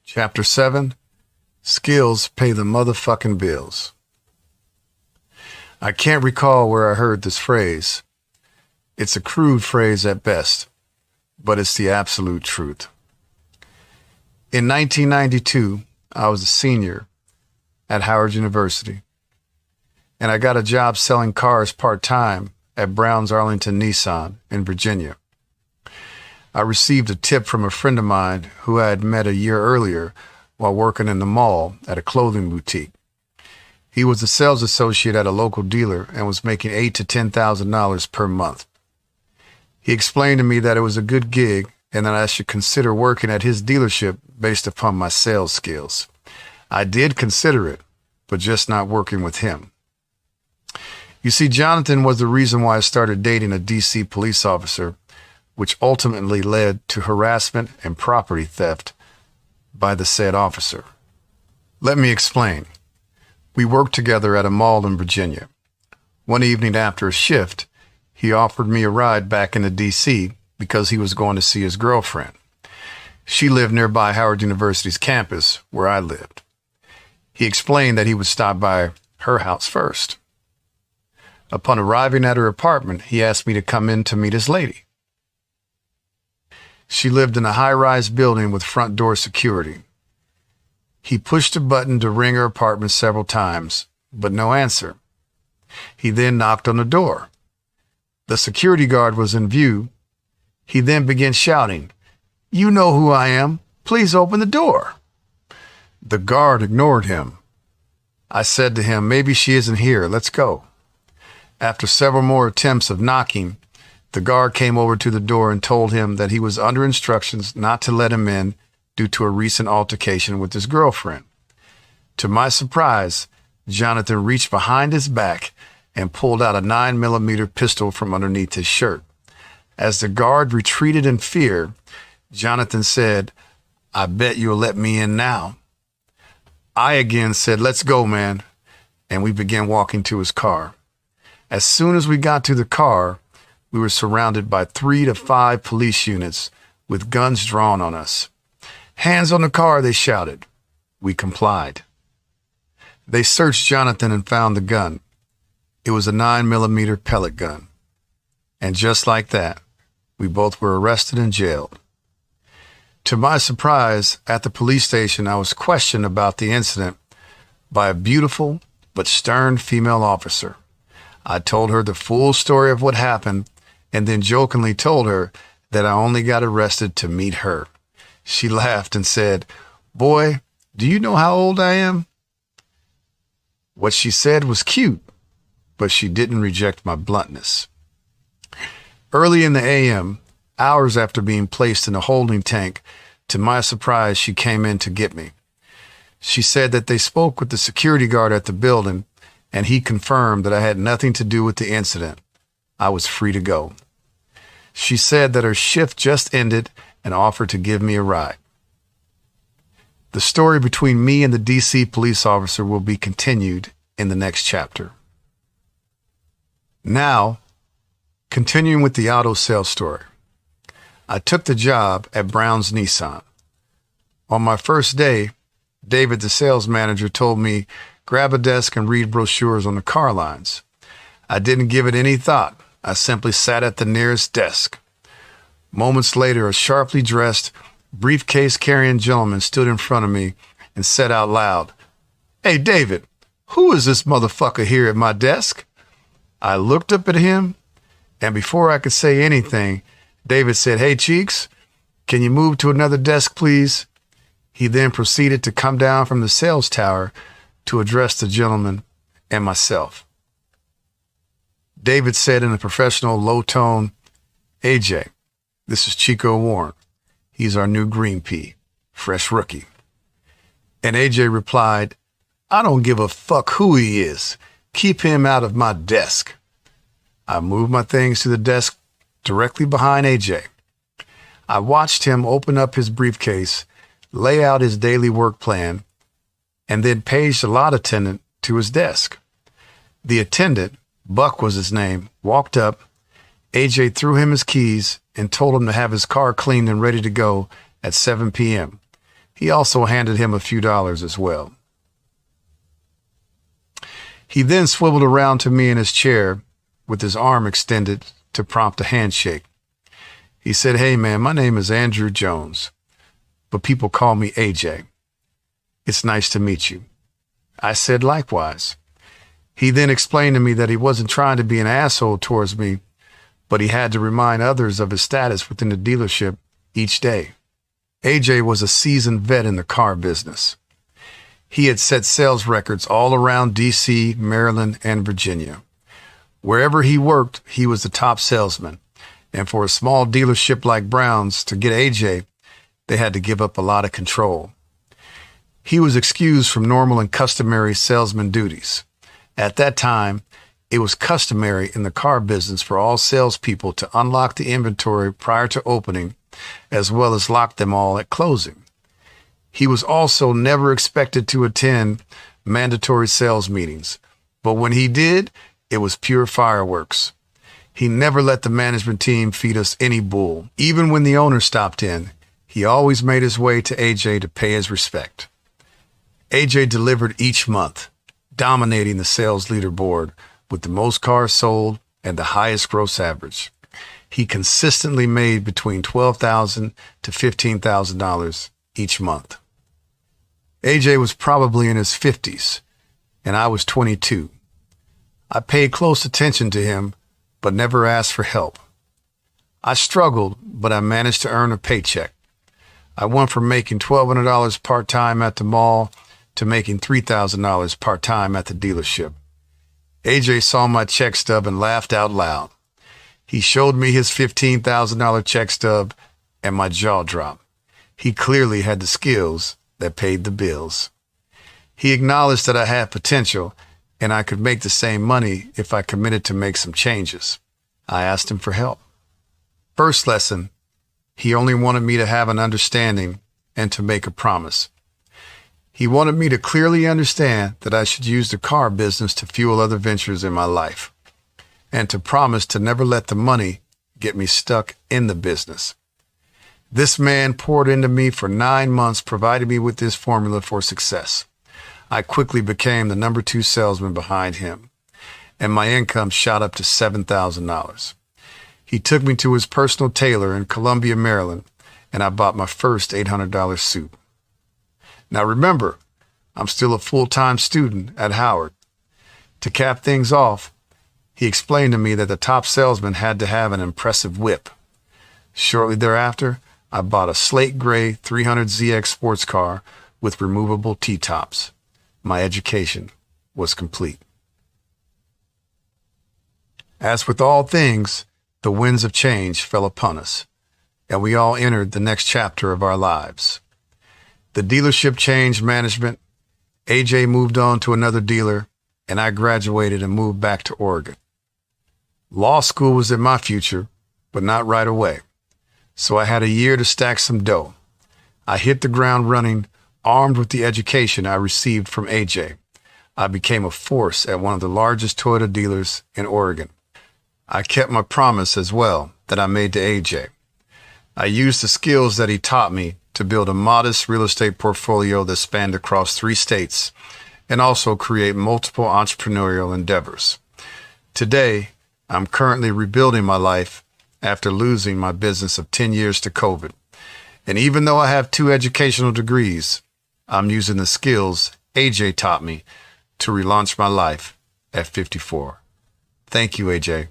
Chapter 7, Skills Pay the Motherfucking Bills. I can't recall where I heard this phrase. It's a crude phrase at best, but it's the absolute truth. In 1992, I was a senior at Howard University, and I got a job selling cars part-time at Brown's Arlington Nissan in Virginia. I received a tip from a friend of mine who I had met a year earlier while working in the mall at a clothing boutique. He was a sales associate at a local dealer and was making $8,000 to $10,000 per month. He explained to me that it was a good gig and that I should consider working at his dealership based upon my sales skills. I did consider it, but just not working with him. You see, Jonathan was the reason why I started dating a DC police officer, which ultimately led to harassment and property theft by the said officer. Let me explain. We worked together at a mall in Virginia. One evening after a shift, he offered me a ride back into DC because he was going to see his girlfriend. She lived nearby Howard University's campus, where I lived. He explained that he would stop by her house first. Upon arriving at her apartment, he asked me to come in to meet his lady. She lived in a high-rise building with front door security. He pushed a button to ring her apartment several times, but no answer. He then knocked on the door. The security guard was in view. He then began shouting, "You know who I am. Please open the door." The guard ignored him. I said to him, "Maybe she isn't here. Let's go." After several more attempts of knocking, the guard came over to the door and told him that he was under instructions not to let him in due to a recent altercation with his girlfriend. To my surprise, Jonathan reached behind his back and pulled out a 9mm pistol from underneath his shirt. As the guard retreated in fear, Jonathan said, "I bet you'll let me in now." I again said, "Let's go, man," and we began walking to his car. As soon as we got to the car, we were surrounded by 3 to 5 police units with guns drawn on us. "Hands on the car," they shouted. We complied. They searched Jonathan and found the gun. It was a 9mm pellet gun. And just like that, we both were arrested and jailed. To my surprise, at the police station, I was questioned about the incident by a beautiful but stern female officer. I told her the full story of what happened and then jokingly told her that I only got arrested to meet her. She laughed and said, "Boy, do you know how old I am?" What she said was cute, but she didn't reject my bluntness. Early in the AM, hours after being placed in a holding tank, to my surprise, she came in to get me. She said that they spoke with the security guard at the building, and he confirmed that I had nothing to do with the incident. I was free to go. She said that her shift just ended and offered to give me a ride. The story between me and the DC police officer will be continued in the next chapter. Now, continuing with the auto sales story. I took the job at Brown's Nissan. On my first day, David, the sales manager, told me, "Grab a desk and read brochures on the car lines." I didn't give it any thought. I simply sat at the nearest desk. Moments later, a sharply dressed, briefcase-carrying gentleman stood in front of me and said out loud, "Hey, David, who is this motherfucker here at my desk?" I looked up at him, and before I could say anything, David said, "Hey, Cheeks, can you move to another desk, please?" He then proceeded to come down from the sales tower to address the gentleman and myself. David said in a professional, low tone, "AJ, this is Chico Warren. He's our new green pea, fresh rookie." And AJ replied, "I don't give a fuck who he is. Keep him out of my desk." I moved my things to the desk directly behind AJ. I watched him open up his briefcase, lay out his daily work plan, and then paged a lot attendant to his desk. The attendant, Buck was his name, walked up. AJ threw him his keys and told him to have his car cleaned and ready to go at 7 p.m. He also handed him a few dollars as well. He then swiveled around to me in his chair with his arm extended to prompt a handshake. He said, "Hey man, my name is Andrew Jones, but people call me AJ. It's nice to meet you." I said likewise. He then explained to me that he wasn't trying to be an asshole towards me, but he had to remind others of his status within the dealership each day. AJ was a seasoned vet in the car business. He had set sales records all around DC, Maryland, and Virginia. Wherever he worked, he was the top salesman. And for a small dealership like Brown's to get AJ, they had to give up a lot of control. He was excused from normal and customary salesman duties. At that time, it was customary in the car business for all salespeople to unlock the inventory prior to opening, as well as lock them all at closing. He was also never expected to attend mandatory sales meetings, but when he did, it was pure fireworks. He never let the management team feed us any bull. Even when the owner stopped in, he always made his way to AJ to pay his respect. AJ delivered each month, dominating the sales leaderboard with the most cars sold and the highest gross average. He consistently made between $12,000 to $15,000 each month. AJ was probably in his 50s, and I was 22. I paid close attention to him, but never asked for help. I struggled, but I managed to earn a paycheck. I went from making $1,200 part-time at the mall to making $3,000 part-time at the dealership. AJ saw my check stub and laughed out loud. He showed me his $15,000 check stub, and my jaw dropped. He clearly had the skills that paid the bills. He acknowledged that I had potential and I could make the same money if I committed to make some changes. I asked him for help. First lesson, he only wanted me to have an understanding and to make a promise. He wanted me to clearly understand that I should use the car business to fuel other ventures in my life and to promise to never let the money get me stuck in the business. This man poured into me for 9 months, provided me with this formula for success. I quickly became the number 2 salesman behind him, and my income shot up to $7,000. He took me to his personal tailor in Columbia, Maryland, and I bought my first $800 suit. Now remember, I'm still a full-time student at Howard. To cap things off, he explained to me that the top salesman had to have an impressive whip. Shortly thereafter, I bought a slate gray 300ZX sports car with removable T-tops. My education was complete. As with all things, the winds of change fell upon us, and we all entered the next chapter of our lives. The dealership changed management, AJ moved on to another dealer, and I graduated and moved back to Oregon. Law school was in my future, but not right away. So I had a year to stack some dough. I hit the ground running, armed with the education I received from AJ. I became a force at one of the largest Toyota dealers in Oregon. I kept my promise as well that I made to AJ. I used the skills that he taught me to build a modest real estate portfolio that spanned across 3 states and also create multiple entrepreneurial endeavors. Today, I'm currently rebuilding my life after losing my business of 10 years to COVID. And even though I have 2 educational degrees, I'm using the skills AJ taught me to relaunch my life at 54. Thank you, AJ.